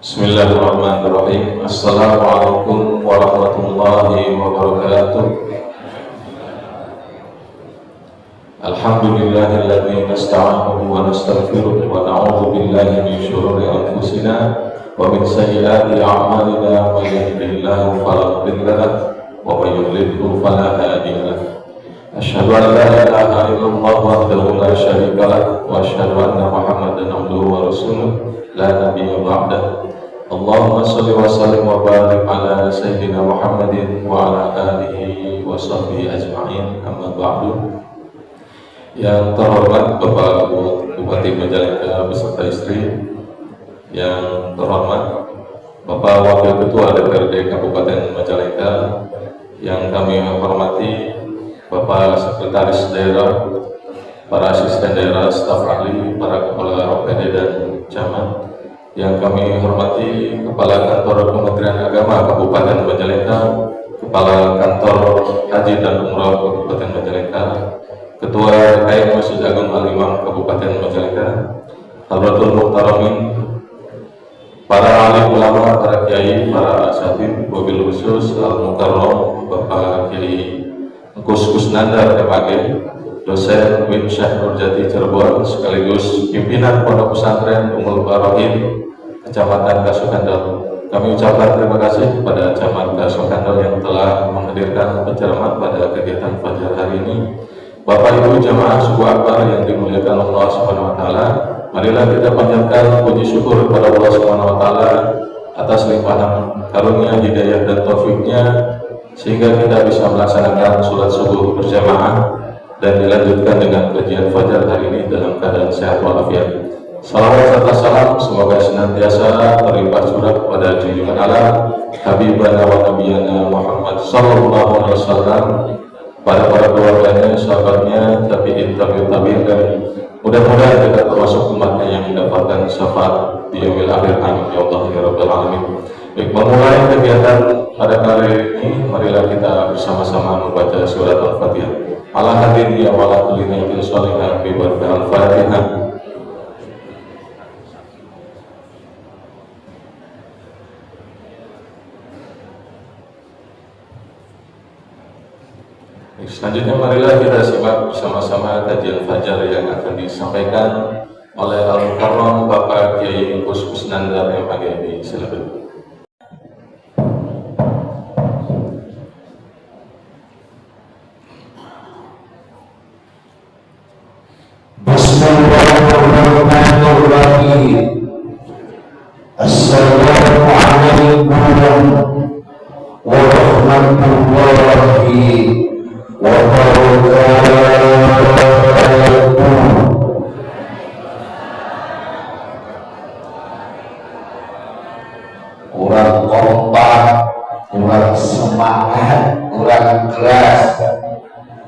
Bismillahirrahmanirrahim. Assalamualaikum warahmatullahi wabarakatuh. Alhamdulillahilladzi nasta'inu wa nastaghfiruh wa na'udzu billahi min syururi anfusina wa min sayyiati a'malina. May yahdihillahu fala mudilla lahu wa may yudlilhu fala hadiya lahu. Asyhadu an la ilaha illallah wahdahu la syarika lahu wa asyhadu anna Muhammadan abduhu wa rasuluh la nabiyya ba'dahu. Allahumma sholli wa sallim wa barik ala sayyidina Muhammadin wa ala alihi wa sahbihi ajma'in, amma ba'du. Yang terhormat Bapak Bupati Majalengka beserta istri, yang terhormat Bapak Wakil Ketua DPRD Kabupaten Majalengka, yang kami hormati Bapak Sekretaris Daerah, para asisten daerah, staf ahli, para kepala OPD dan camat, yang kami hormati Kepala Kantor Kementerian Agama Kabupaten Majalengka, Kepala Kantor Haji dan Umrah Kabupaten Majalengka, Ketua RKM Masjid Agung Al-Imam Kabupaten Majalengka, Hadratul Muhtaramin, para alim ulama, para kiai, para asatidz, wabil khusus Al-Mukarram Bapak Kiai Kusnandar MAG, dosen UIN Syekh Nurjati Cirebon, sekaligus pimpinan Pondok Pesantren Ummul Barohin Kecamatan Kasukandal. Kami ucapkan terima kasih kepada Camat Kasukandal yang telah menghadirkan pencerahan pada kegiatan fajar hari ini. Bapak Ibu jamaah suku akbar yang dimuliakan Allah Subhanahu wa taala, marilah kita panjatkan puji syukur kepada Allah Subhanahu wa taala atas limpahan karunia, hidayah dan taufiknya sehingga kita bisa melaksanakan sholat subuh berjamaah dan dilanjutkan dengan kajian fajar hari ini dalam keadaan sehat walafiat. Salawat serta salam semoga senantiasa terlimpah curah pada junjungan Allah Habibana wa Nabiyana Muhammad sallallahu alaihi wasallam, pada para keluarganya, sahabatnya, tabi'in, tabi'in, dan mudah-mudahan kita termasuk umatnya yang mendapatkan syafaat di yaumil akhir. Amin ya Allah ya rabbal alamin. Baik, memulai kegiatan pada kali ini, marilah kita bersama-sama membaca surat Al-Fatihah. Ala hadirin ya wala kulli niyatin shalihah bi barakah Al-Fatihah. Selanjutnya marilah kita simak bersama-sama kajian fajar yang akan disampaikan oleh Al-Mukarram Bapak Kiai Kusnandar MAG. Silakan. Bismillahirrahmanirrahim. Assalamualaikum warahmatullahi wabarakatuh. Kurang kompak, kurang semangat, kurang keras.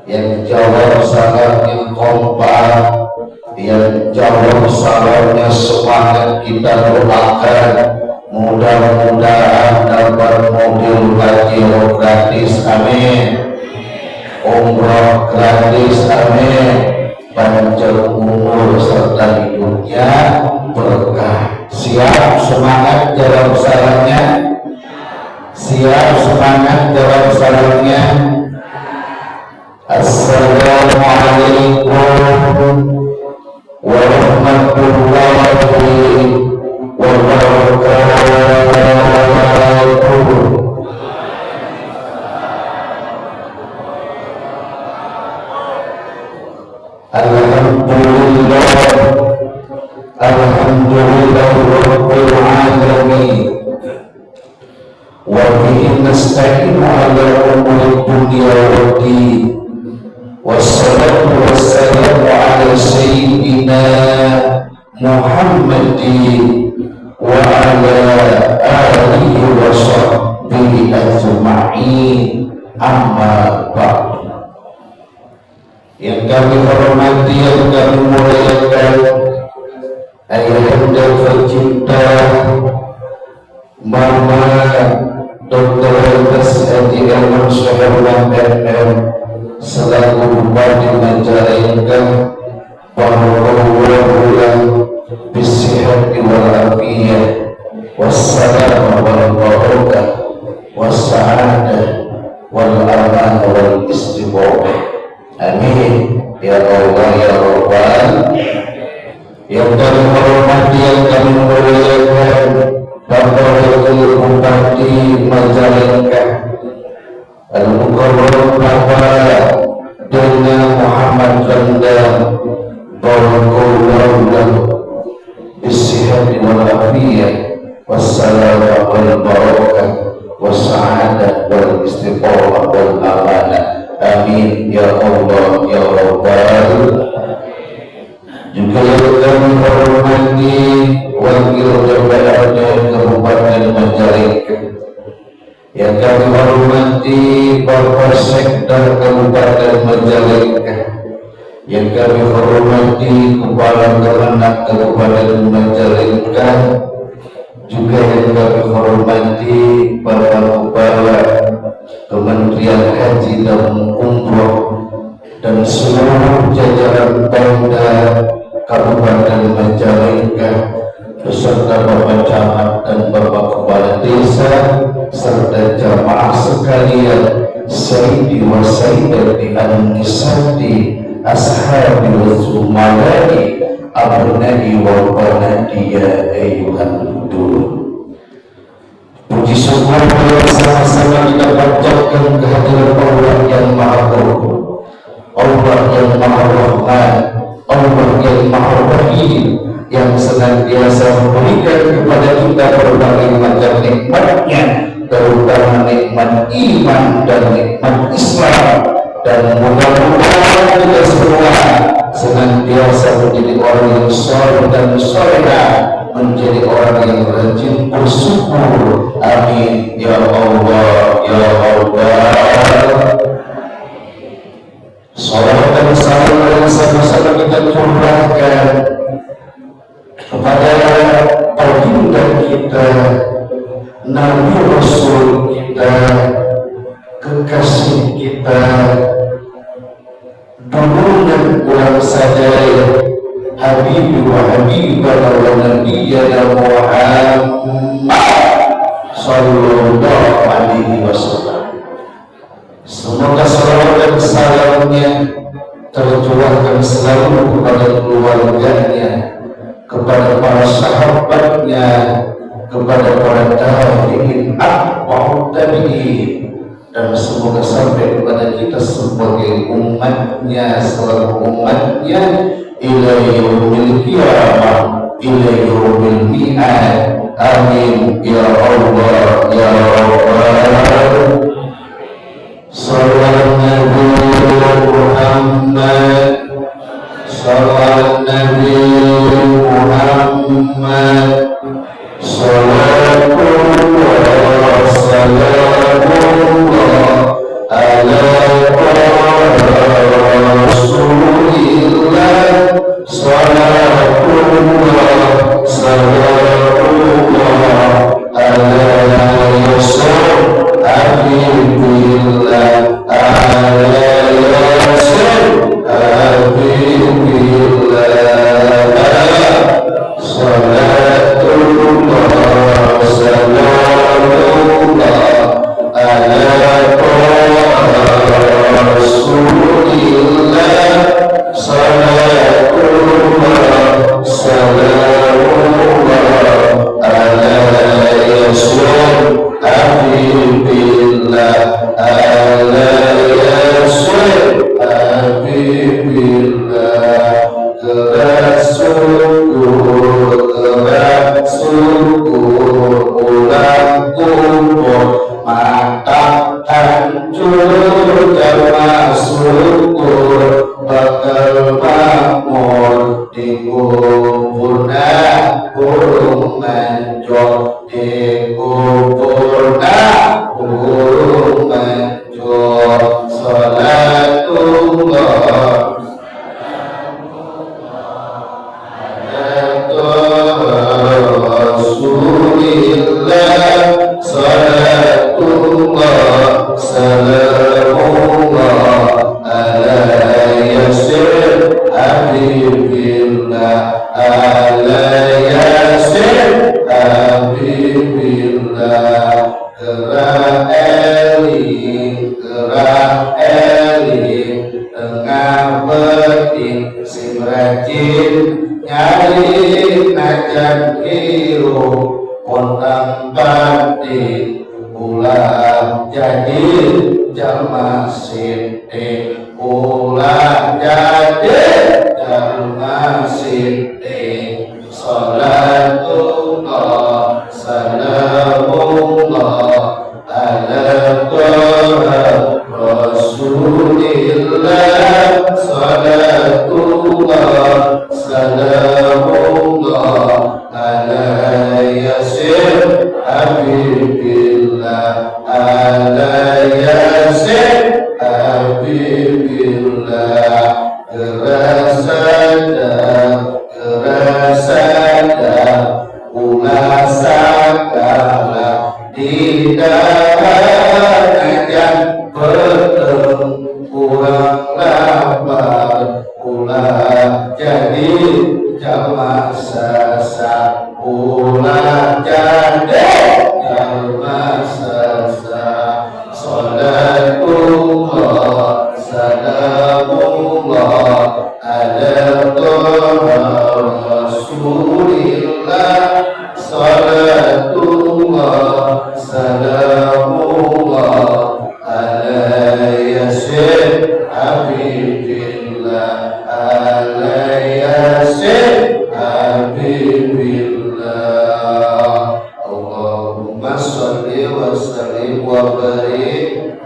Yang jawab salamnya kompak, yang jawab salamnya semangat, kita doakan mudah-mudahan dapat mobil haji gratis, amin. Umroh gratis, amin. Panjang umur serta hidupnya berkah. Siap semangat jawab salamnya? Siap semangat jawab salamnya? Assalamualaikum warahmatullahi wabarakatuh. Alhamdulillah rabbil alamin, wa bihi nasta'inu ala umuri dunya waddin, wassalatu wassalamu ala sayyidina Muhammadin wa ala alihi wa sahbihi ajma'in, amma ba'du. Yang kami hormati, yang kami muliakan ayahanda tercinta Mama Dr. Haji Ahmad Syahirwan MM selaku Bupati Majalengka, bahwa bisihati wal afiyah was juga yang kami hormati Wakil DPRD Kabupaten Majalengka, yang kami hormati Bapak Sekda Kabupaten Majalengka, yang kami hormati Kepala Kemenak Kabupaten Majalengka, juga yang kami hormati Bapak Kepala Kementerian Haji dan Umroh dan seluruh jajaran Pemda Kabupaten Majalengka beserta Bapak Camat dan Bapak Kepala Desa serta jamaah sekalian, Sayyidi wa Sayyidati an-nisati ashabi wa zumalai abnai wa banati ya ayyuhan dulu. Puji syukur bersama-sama kita panjatkan kehadiran Allah yang Maha Kuasa, Allah yang Maha Rahman, Allah yang Maha Rahim, yang senantiasa memberikan kepada kita berbagai macam nikmatnya, terutama nikmat iman dan nikmat Islam. Dan mudah-mudahan kita semua senantiasa menjadi orang yang soleh dan solehah, menjadi orang yang rajin bersyukur. Amin ya Allah ya Allah. Salawat dan salam yang sama-sama kita curahkan kepada baginda kita, Nabi Rasul kita, kekasih kita, dulunya ulang saja Habibi wa Habibana wa Nabiyyana Muhammad sallallahu alaihi wasallam. Semoga salawat dan salamnya tercurahkan selalu kepada keluarganya, kepada para sahabatnya, kepada para tabi'in, atba'ut tabi'in, dan semoga sampai kepada kita sebagai umatnya, selalu umatnya ila yaumil qiyamah, ila yaumil mi'ad. Amin ya Allah ya Rabbal. Sallallahu Nabi Muhammad, sallallahu Nabi Muhammad, sallallahu salamullah ala Rasulillah, sallallahu salamullah ala Rasul Habibillah, ala Rasul Habibillah, salatullah salamullah ala Rasulillah, salatullah salamullah ala Rasul Habibillah, ala Rasul Habibillah. Gerak syukur ulang kubur, mata hancur jamaah syukur, bakal makmur di kuburna burung mancur, di kuburna burung mancur. Salatullah Rasulillah, salatullah salamullah ala Yasir Habibillah, ala Yasir Habibillah. Gerak eling tengah beting, sing rajin nyari najan hirup, kontang batin ulah jadi jalma sinting, ulah jadi jalma sinting. Salatullah salamullah ala Rasulillah, salatullah salamullah ala yasir habibillah ala yasir habibillah gerasada ulah sakala didahan ajan peteng kurang lapar ulah jadi jamaah sasa ulah jadi jamaah sasa salatullah salamullah ala rasulillah salatullah salamullah ala yasir habibillah ala yasir habibillah Allahumma salli wa sallim wa barik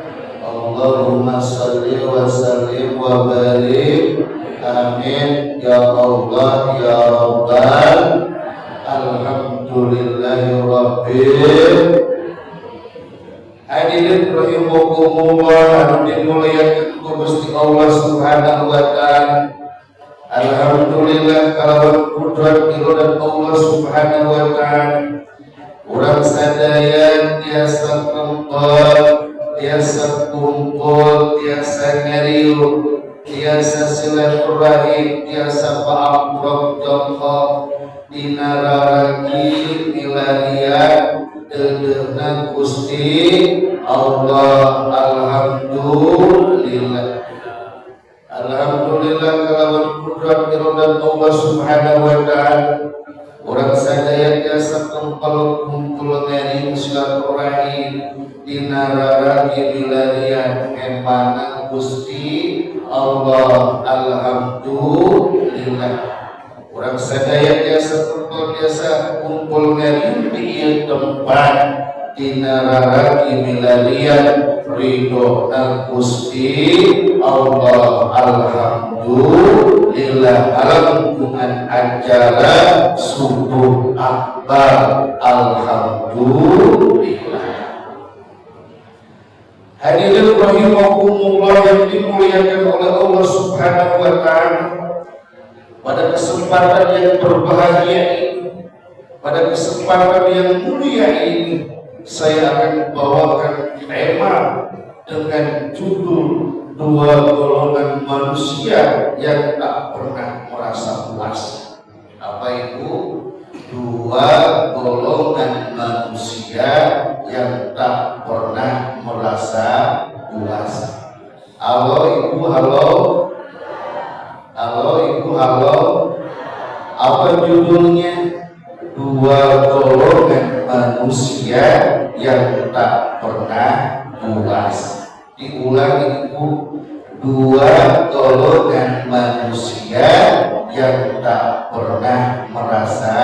Allahumma salli wa sallim wa barik amin ya Allah ya Rabbal alhamdulillahi rabbil hadirin rahimakumullah dimuliakan ku Gusti Allah Subhanahu wa taala. Alhamdulillah kalawan kudrat irodat Allah Subhanahu wa taala urang sadaya tiasa kumpul tiasa ngariu tiasa silaturahim tiasa paakrab jongkok dina raragi milarian dedeuna Gusti Allah. Alhamdulillah kalawan kudrat irodat Allah Subhanahu wa taala urang sadaya tiasa kumpul ngariu silaturahim dina raragi milarian emana Gusti Allah. Alhamdulillah urang sadaya tiasa kumpul ngariu di ieu tempat dina raragi milarian ridho Gusti Allah. Alhamdulillah alangkungan acara subuh akbar. Alhamdulillah. Hadirin rahimakumullah yang dimuliakan oleh Allah Subhanahu wa taala, pada kesempatan yang berbahagia ini, pada kesempatan yang mulia ini, saya akan bawakan tema dengan judul dua golongan manusia yang tak pernah merasa puas. Apa itu? Dua golongan manusia yang tak pernah merasa puas. Halo ibu, halo. Halo ibu, halo. Apa judulnya? Dua golongan manusia yang tak pernah puas. Diulang ibu. Dua golongan manusia yang tak pernah merasa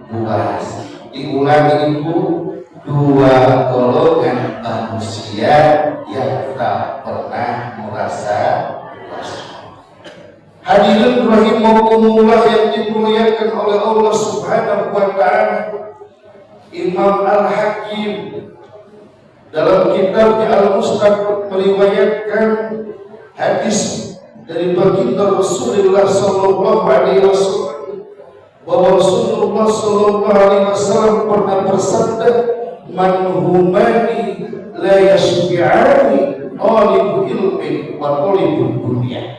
puas. Diulang ibu. Dua golongan manusia yang tak pernah merasa puas. Hadirin rahimakumullah yang dimuliakan oleh Allah Subhanahu wa taala, Imam Al-Hakim dalam kitabnya Al-Mustadrak meriwayatkan hadis dari baginda Rasulullah sallallahu alaihi wasallam bahwa Rasulullah sallallahu alaihi wasallam pernah bersabda, "Man humani la yashbi'ani talibu ilmin wa talibud dunya."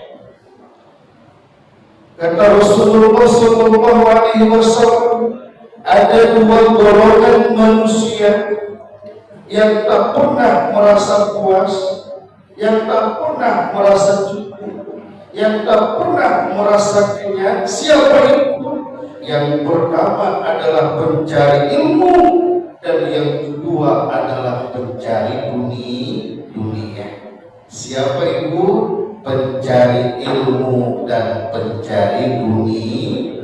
Kata Rasulullah sallallahu alaihi wasallam, ada dua golongan manusia yang tak pernah merasa puas, yang tak pernah merasa cukup, yang tak pernah merasa kenyang. Siapa itu? Yang pertama adalah pencari ilmu, dan yang kedua adalah pencari dunia. Siapa itu? Pencari ilmu dan pencari dunia.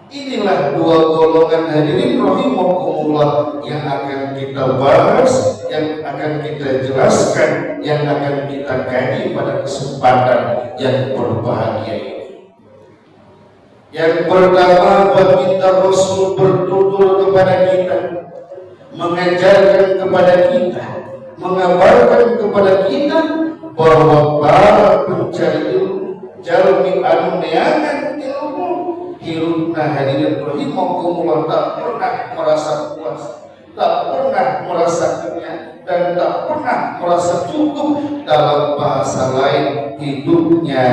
Inilah dua golongan hadirin rahimakumullah yang akan kita bahas, yang akan kita jelaskan, yang akan kita kaji pada kesempatan yang berbahagia ini. Yang pertama, baginda Rasul bertutur kepada kita, mengajarkan kepada kita, mengabarkan kepada kita bahwa para pencari ilmu, jalmi anu neangan ilmu, hirupna hadirin rahimakumullah, tak pernah merasa puas, tak pernah merasa kenyang, dan tak pernah merasa cukup. Dalam bahasa lain, hidupnya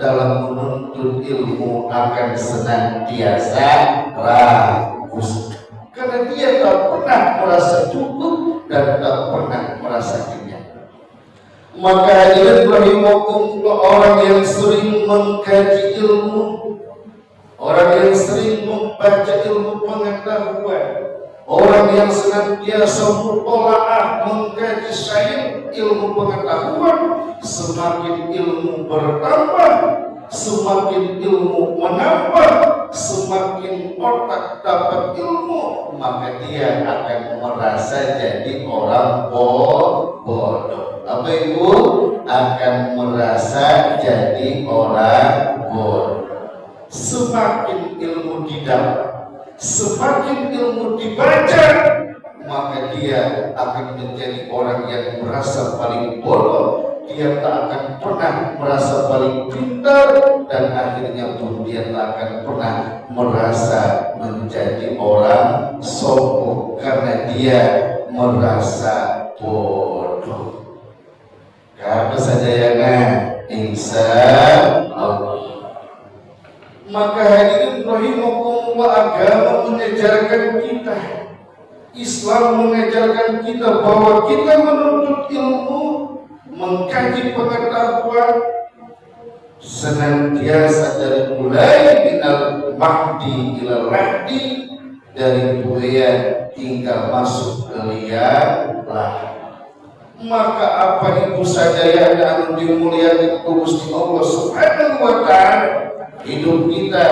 dalam menuntut ilmu akan senantiasa rakus, karena dia tak pernah merasa cukup dan tak pernah merasa kenyang. Maka hadirin rahimakumullah, orang yang sering mengkaji ilmu, orang yang sering membaca ilmu pengetahuan, orang yang senantiasa mutolaah mengkaji syai' ilmu pengetahuan, semakin ilmu bertambah, semakin ilmu menambah, semakin otak dapat ilmu, maka dia akan merasa jadi orang bodoh. Apa itu? Akan merasa jadi orang bodoh. Semakin ilmu didapat, semakin ilmu dibaca, maka dia akan menjadi orang yang merasa paling bodoh. Dia tak akan pernah merasa paling pintar, dan akhirnya pun dia tak akan pernah merasa menjadi orang sombong, karena dia merasa bodoh. Apa saja yang insya Allah. Maka hadirin rahimakumullah, agama mengajarkan kita, Islam mengajarkan kita bahwa kita menuntut ilmu, mengkaji pengetahuan, senantiasa dari mulai minal mahdi ilal lahdi, dari buaya hingga masuk ke liang lahat. Maka apa itu saja yang anu dimuliakan Gusti Allah Subhanahu wa Ta'ala, hidup kita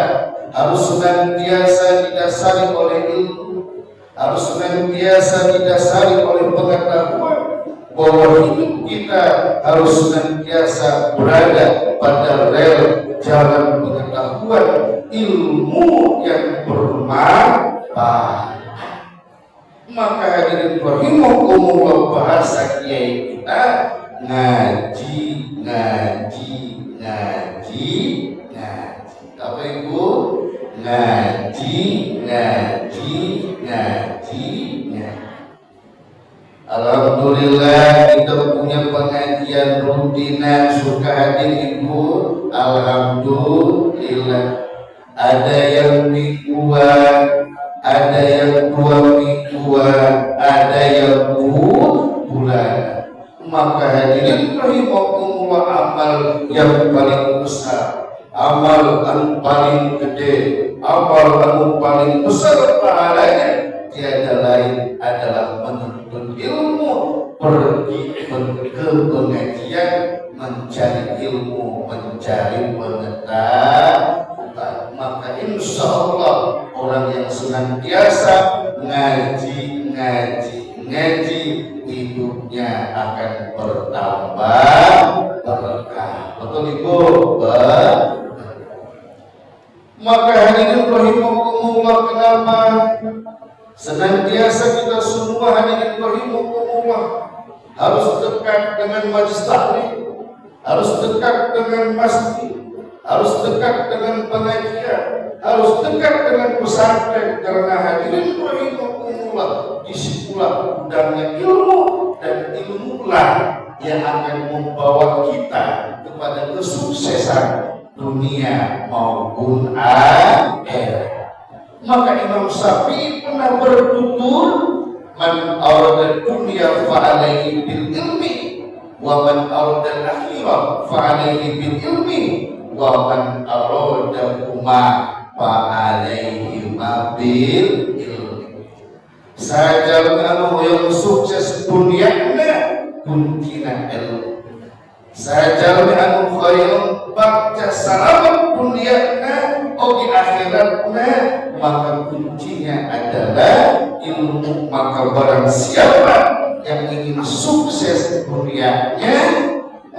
harus senantiasa didasari oleh ilmu, harus senantiasa didasari oleh pengetahuan, bahwa hidup kita harus senantiasa berada pada rel jalan pengetahuan, ilmu yang bermanfaat. Maka hadirin rahimakumullah, bahasa kiai kita ngaji, ngaji, ngaji, ngaji. Apa itu? Ngaji, ngaji, ngaji, ngaji. Alhamdulillah kita punya pengajian rutinan, suka hadir ibu. Alhamdulillah. Ada yang mingguan, ada yang 2 mingguan, ada yang bulan. Maka hadirin rahimakumullah, amal yang paling besar, amal yang paling gede, amal yang paling besar pahalanya tiada lain adalah menuntut ilmu, pergi ke pengajian, mencari ilmu, mencari pengetahuan. Maka insya Allah orang yang senantiasa ngaji, ngaji, ngaji, hidupnya akan bertambah berkah. Betul Ibu? Maka hadirin rahimakumullah, kenapa senantiasa kita semua hadirin rahimakumullah harus dekat dengan majelis taklim, harus dekat dengan masjid, harus dekat dengan pengajian, harus dekat dengan pesantren, karena hadirin rahimakumullah, disitulah gudangnya ilmu, dan ilmulah yang akan membawa kita kepada kesuksesan dunia maupun akhirat. Maka Imam Syafi'i pernah bertutur, man arada dunya fa alaihi bil ilmi, wa man arada al-akhirah fa alaihi bil ilmi, wa man arada huma fa alaihi bil ilmi. Saja anu yang sukses dunyana kuntina ilmu, saja anu khayal baca salamat dunyana ogi akhiratna, maka kuncinya adalah ilmu. Maka barang siapa yang ingin sukses dunianya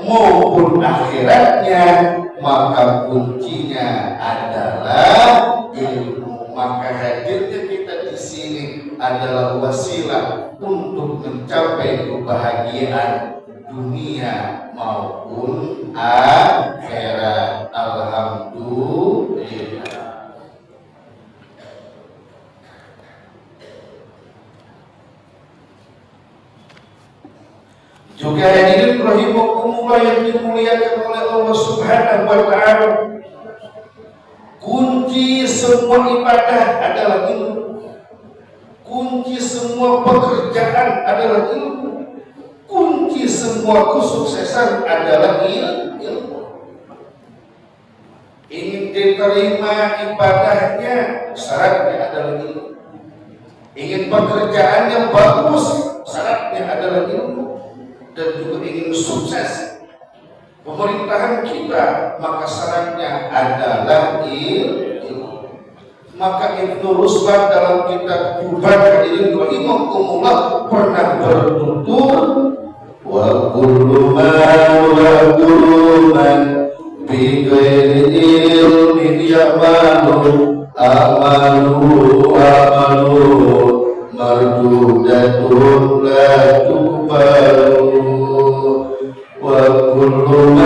maupun akhiratnya, maka kuncinya adalah ilmu. Maka hadirnya kita di sini adalah wasilah untuk mencapai kebahagiaan dunia maupun akhirat. Alhamdulillah. Juga hadirin rahimakumullah yang dimuliakan oleh Allah Subhanahu wa taala. Kunci semua ibadah adalah ilmu. Kunci semua pekerjaan adalah ilmu. Kunci semua kesuksesan adalah ilmu. Ingin diterima ibadahnya, syaratnya adalah ilmu. Ingin pekerjaannya bagus, syaratnya adalah ilmu. Dan juga ingin sukses pemerintahan kita, maka syaratnya adalah ilmu. Maka Ibnu Ruslan dalam kitab Jubat hadirin rahimakumullah pernah bertutur, wa kullu man bi ghairi ilmin ya'malu amalu mardudatun la tuqbalu wa kullu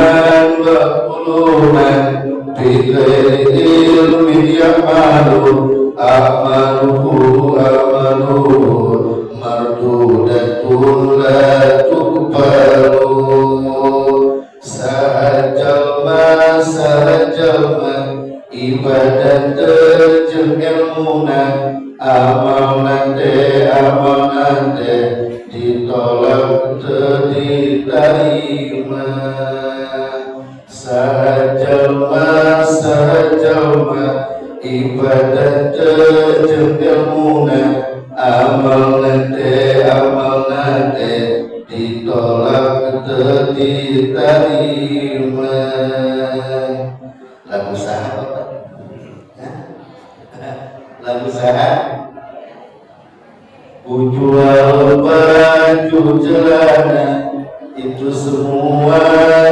man bi ghairi ilmin ya'malu amalu mardudatun la tuqbalu sahajalma ibadat jeung ilmuna amal nate ditolak teu diterima sahajalma ibadat jeung ilmuna amal nate ditolak teu diterima. Lagu sahabat, lagu sahabat. Jual baju celana itu semua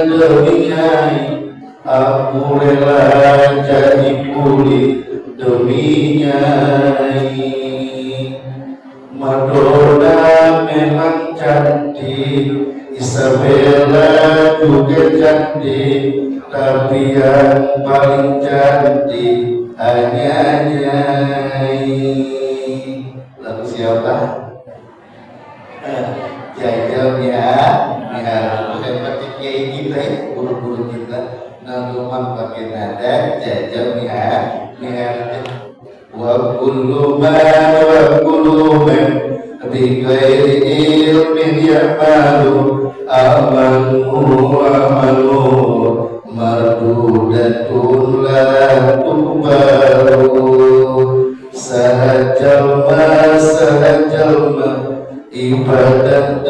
demi nyai. Aku rela jadi kuli demi nyai. Madonna memang cantik, Isabella juga cantik, tapi yang paling cantik hanya nyai. Lagu siapa? Jajal ya, hebat kiai kita ya, guru-guru kita. Nalumang pakai nada, jajal ya, wa kullu man bi ghairi ilmin ya'malu amalu mardudatun la tuqbalu sahajalma ibadat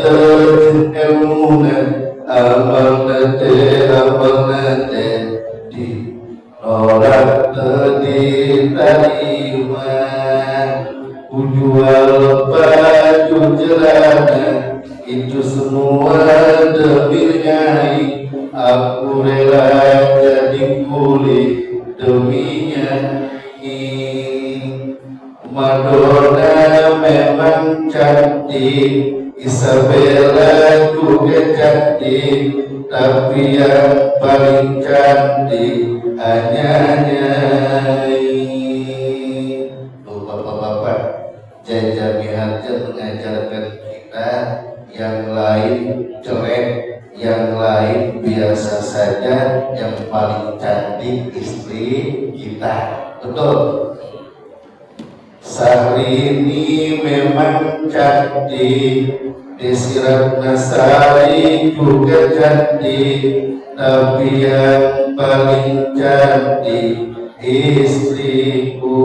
ilmuna amal nate ditolak teu diterima. Jual baju celana itu semua demi nyai. Aku rela jadi kuli demi nyai. Madonna memang cantik, Isabella juga cantik, tapi yang paling cantik hanya nyai. Bapak-bapak, Jaja Miharja mengajarkan kita yang lain jelek, yang lain biasa saja, yang paling cantik istri kita. Betul. Syahrini memang cantik, Desi Ratnasari juga cantik, tapi yang paling cantik istriku.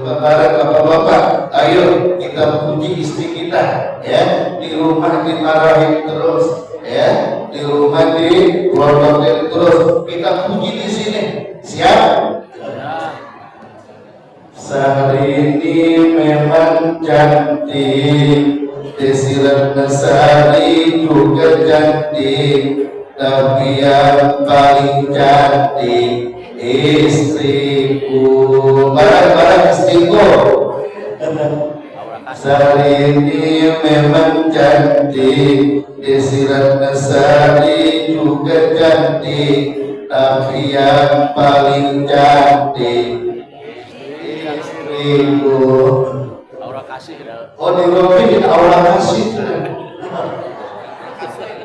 Barang bapak-bapak, ayo kita puji istri kita, ya. Di rumah dimarahin terus, ya. Di rumah diprototin terus, kita puji di sini. Siap? Syahrini memang cantik, Desi Ratnasari juga cantik, tapi yang paling cantik istriku, barang-barang istriku. Syahrini memang cantik, Desi Ratnasari juga cantik, tapi yang paling cantik istriku. Oh, di Robi aura kasih.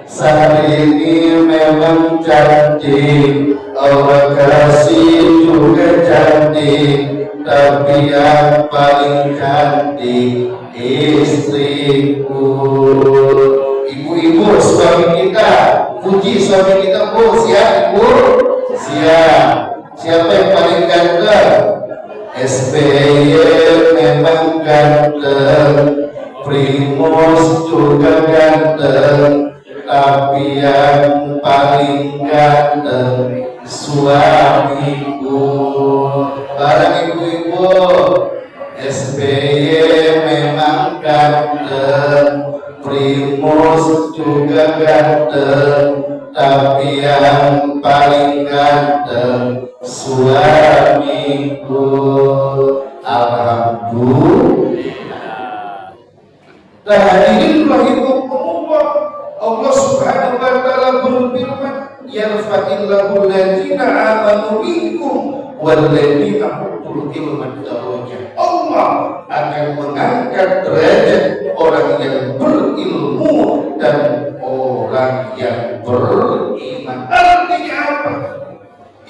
Syahrini memang cantik, aura kasih juga cantik, tapi yang paling cantik istriku. Ibu-ibu suami kita, puji suami kita, Bu. Siap, Ibu? Siap. Siapa yang paling ganteng? SBY memang ganteng, Primus juga ganteng, tapi yang paling ganteng suamiku. Barang ibu-ibu, SBY memang ganteng, Primus juga ganteng, tapi yang paling ganteng suamiku. Alhamdulillah. Nah, hadirin rahimahumullah, Allah Subhanahu wa taala berfirman, yarfa'illahu alladziina aamanu minkum walladziina utul ilma darajat. Allah akan mengangkat derajat orang yang berilmu dan orang yang beriman. Artinya apa?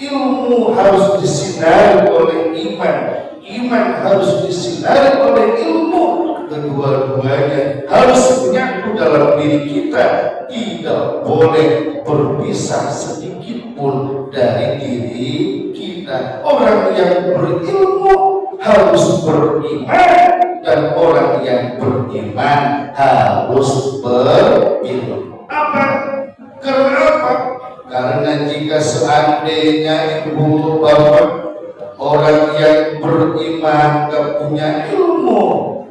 Ilmu harus disinari oleh iman, iman harus disinari oleh ilmu. Kedua-duanya harus menyatu dalam diri kita, tidak boleh berpisah sedikit pun dari diri kita. Orang yang berilmu harus beriman, dan orang yang beriman harus berilmu. Apa? Karena apa? Karena jika seandainya ibu bapak orang yang beriman gak punya ilmu,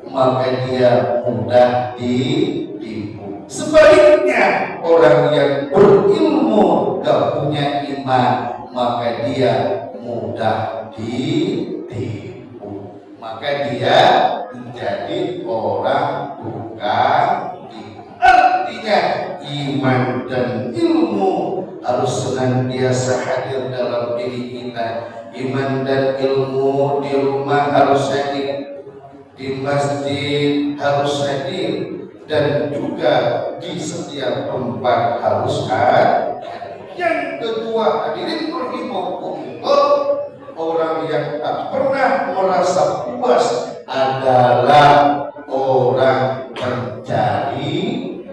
maka dia mudah ditipu. Sebaliknya, orang yang berilmu gak punya iman, maka dia mudah ditipu. Maka dia menjadi orang tukang tipu. Artinya, iman dan ilmu harus senantiasa hadir dalam diri kita. Iman dan ilmu di rumah harus hadir, di masjid harus hadir, dan juga di setiap tempat harus hadir. Yang kedua, hadirin rahimahumullah, orang yang tak pernah merasa puas adalah orang pencari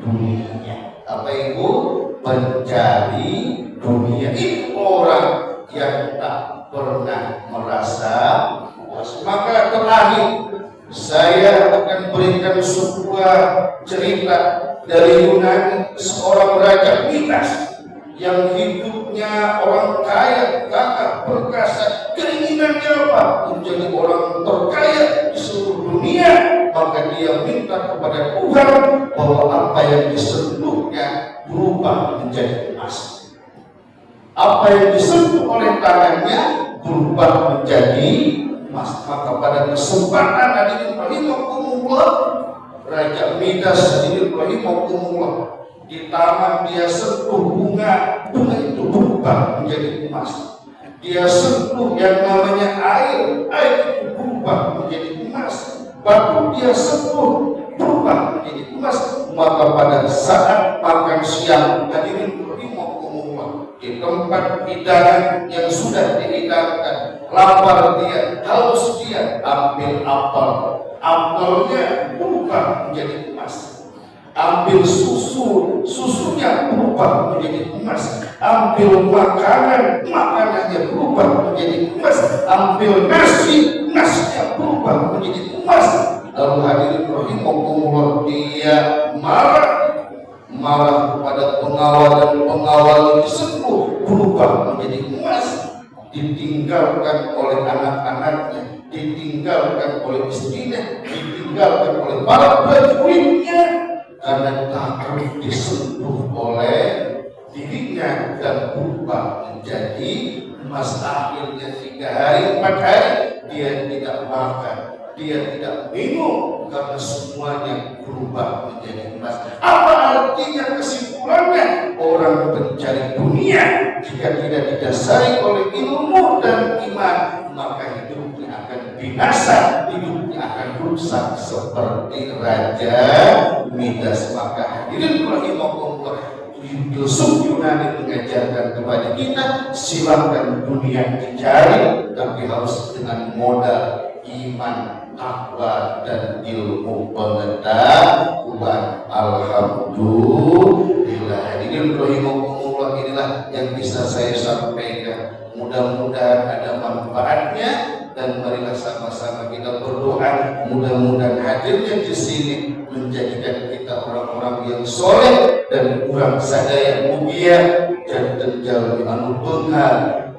dunia. Apa itu? Pencari dunia. Itu orang yang tak pernah merasa puas. Maka terakhir saya akan berikan sebuah cerita dari Yunani, seorang raja Midas yang hidupnya orang kaya, kakak, perkasa. Keinginannya apa? Menjadi orang terkaya di seluruh dunia. Maka dia minta kepada Tuhan bahwa apa yang disentuhnya berubah menjadi emas. Apa yang disentuh oleh tangannya berubah menjadi emas. Maka pada kesempatan hadirin rahimahumullah, Raja Midas hadirin rahimahumullah, di taman dia sentuh bunga, bunga itu berubah menjadi emas. Dia sentuh yang namanya air, air itu berubah menjadi emas. Batu dia sentuh berubah menjadi emas. Maka pada saat makan siang hadirin rahimahumullah, di tempat hidangan yang sudah dihidangkan, lapar dia, haus dia, ambil apel, apelnya berubah menjadi emas. Ambil susu, susunya berubah menjadi emas. Ambil makanan, makanannya berubah menjadi emas. Ambil nasi, nasinya berubah menjadi emas. Lalu hadirin rahimahumullah, dia marah kepada pengawal, dan pengawal disentuh berubah menjadi emas. Ditinggalkan oleh anak-anaknya, ditinggalkan oleh istrinya, ditinggalkan oleh para prajuritnya, karena takut disentuh oleh dirinya dan berubah menjadi Mas akhirnya 3 hari 4 hari dia tidak makan, dia tidak minum karena semuanya berubah menjadi emas. Apa artinya kesimpulannya? Orang pencari dunia jika tidak didasari oleh ilmu dan iman, maka hidupnya akan binasa, hidupnya akan rusak seperti Raja Midas. Maka hadirin rahimakumullah, filsuf Yunani mengajarkan kepada kita, silakan dunia dicari, tapi harus dengan modal iman, takwa, dan ilmu pengetahuan. Alhamdulillah. Hadirin rahimakumullah, inilah yang bisa saya sampaikan. Mudah-mudahan ada manfaatnya, dan marilah sama-sama kita berdoa mudah-mudahan hadirnya di sini menjadikan kita orang-orang yang soleh dan kurang sadaya mugia dan terjalani anu benghar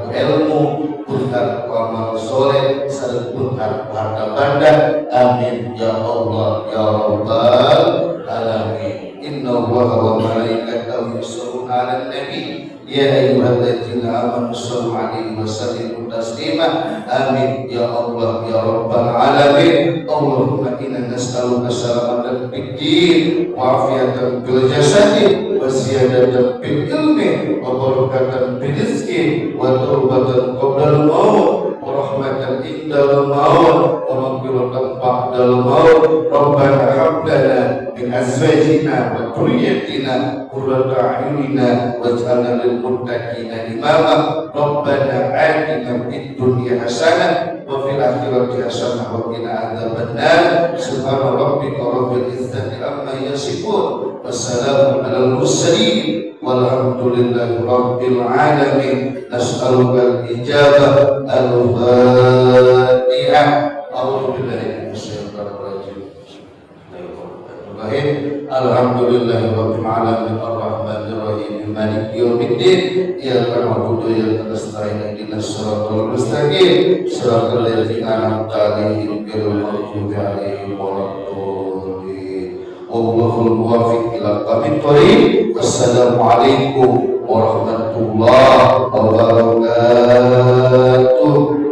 ilmu, benghar amal soleh, serta benghar harta benda. Amin ya Allah ya rabbal alamin. Inna Allaha wa malaikatahu yusholluna 'alan nabi ya ayyuhalladzina amanu shollu 'alaihi wa sallimu taslima. Amin ya Allah ya rabbal alamin. Allahumma inna nas'aluka salamatan fid din wa afiyatan fil jasadi wa ziyadatan fil ilmi wa barakatan fil rizqi wa taubatan qabla al-maut wa rahmatan indal maut wa maghfiratan ba'dal maut. Rabbana hab lana min azwajina wa dhurriyyatina qurrata a'yunina waj'alna lil muttaqina imama. Rabbana atina fid dunya hasanah wa fil akhirati hasanah wa qina adzabannar. Subhana rabbika rabbil izzati amma yasifun, wassalamun alal mursalin, walhamdulillahi rabbil alamin. Nas'alukal ijabah. Al-Fatihah. A'udzu billahi minasyaitonir rajim. Bismillahirrahmanirrahim. Alhamdulillahi rabbil alamin arrahmanir rahim maliki yaumiddin. Iyyaka na'budu wa iyyaka nasta'in ihdinas siratal mustaqim siratal ladzina an'amta 'alaihim ghairil maghdubi 'alaihim waladdallin. Wallahul muwaffiq ila aqwamit thoriq. Wassalamualaikum warahmatullahi wabarakatuh.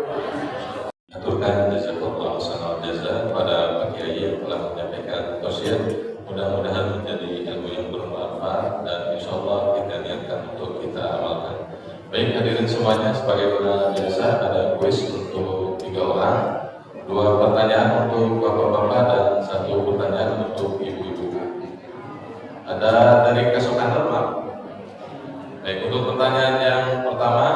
Aturkan jazakallahu khairan jazaa pada Pak Kiai yang telah menyampaikan tausiah. Mudah-mudahan menjadi ilmu yang bermanfaat dan insyaallah kita niatkan untuk kita amalkan. Baik hadirin semuanya, sebagaimana biasa ada kuis untuk 3 orang, 2 pertanyaan untuk bapak-bapak dan 1 pertanyaan untuk ibu-ibu. Ada dari Kesukaan Lemah. Baik, untuk pertanyaan yang pertama,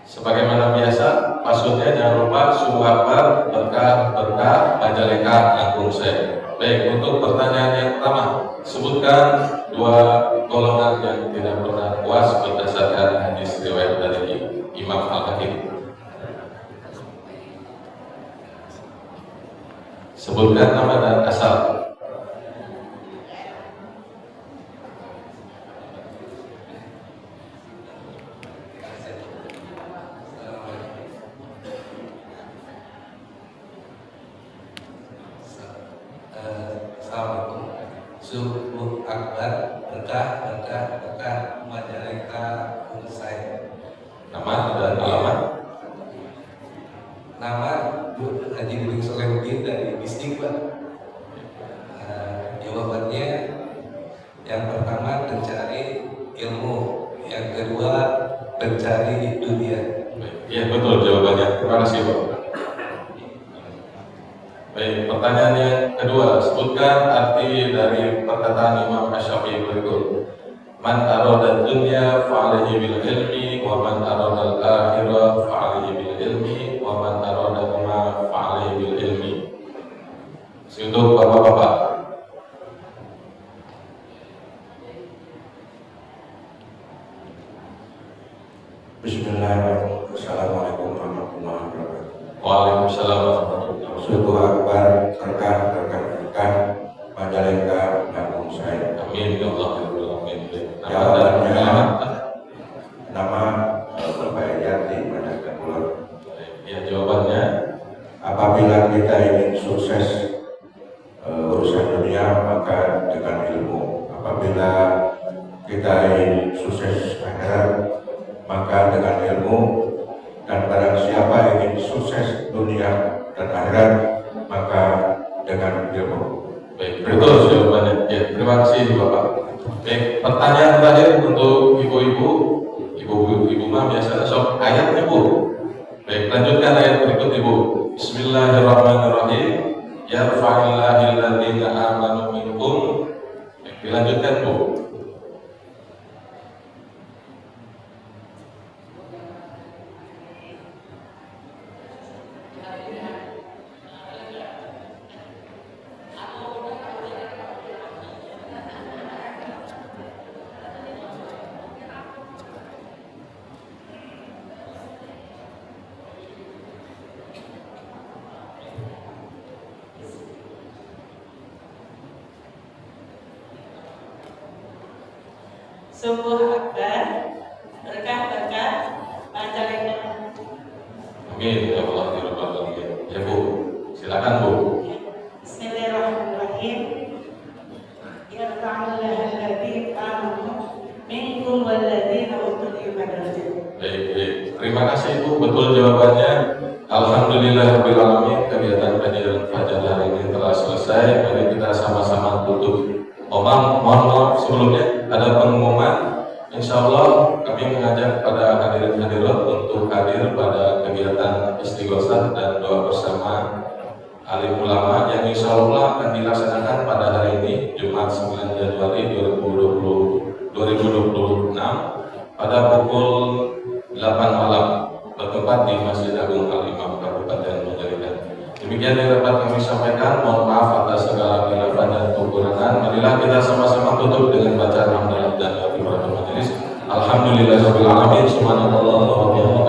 sebagaimana biasa, passwordnya jangan lupa Allahu Akbar, berkah Majalengka Agung Saya. Baik, untuk pertanyaan yang pertama, sebutkan 2 golongan yang tidak pernah puas berdasarkan hadis riwayat dari Imam Al-Hakim. Sebutkan nama dan asal. Assalamualaikum. Subuh Akbar, berkah Majalengka Unsai. Nama dan alamat. Nama Haji Buding Solehuddin dari Bisnik, Pak. Jawabannya yang pertama pencari ilmu, yang kedua pencari dunia. Iya betul jawabannya. Terima kasih Pak. Baik, pertanyaan yang kedua, sebutkan arti dari perkataan Imam Asy-Syafi'i berikut. Man arada dunya fa'alaihi bil ilmi wa man arada al-akhirah fa'alaihi bil ilmi wa man arada ma fa'alaihi bil ilmi. Untuk bapak-bapak. Bismillahirrahmanirrahim. Assalamualaikum warahmatullahi wabarakatuh. Waalaikumsalam warahmatullahi wabarakatuh. Subuh Akbar, berkah Majalengka Agung Saya. Amin ya Allah. Amin. Jawabannya nama Bapak Yati Majalengka Kulon. Ya jawabannya, apabila kita ingin sukses urusan dunia maka dengan ilmu. Apabila kita ingin sukses akhirat ayat Ibu. Baik, lanjutkan ayat berikut Ibu. Bismillahirrahmanirrahim. Yarfa'illahil ladzina amanu minkum. Baik, dilanjutkan Bu. Subuh akbar, berkah-berkah, panjangnya. Amin ya Allah ya Rabbal alamin. Ya Bu, silakan Bu. Bismillahirrahmanirrahim. Yarfa'illahu alladhina amanu minkum walladzina utul ilma darajat. Baik. Terima kasih Bu, betul jawabannya. Alhamdulillahirabbil alamin. Kegiatan kajian fajar hari ini telah selesai. Mari kita sama-sama tutup. Mohon maaf sebelumnya ada pengumuman. Insya Allah kami mengajak pada hadirin hadirat untuk hadir pada kegiatan istighosah dan doa bersama alim ulama yang insya Allah akan dilaksanakan pada hari ini Jumat 9 Januari 2026 pada pukul 8 malam bertempat di Masjid Agung Al-Imam Kabupaten Majalengka. Demikian yang dapat kami sampaikan. Mohon maaf atas segala khilafan dan kekurangan. Marilah kita sama-sama tutup dengan bacaan hamdalah dan doa majelis. Alhamdulillahirabbil alamin. Subhanallah wa bihamdihi.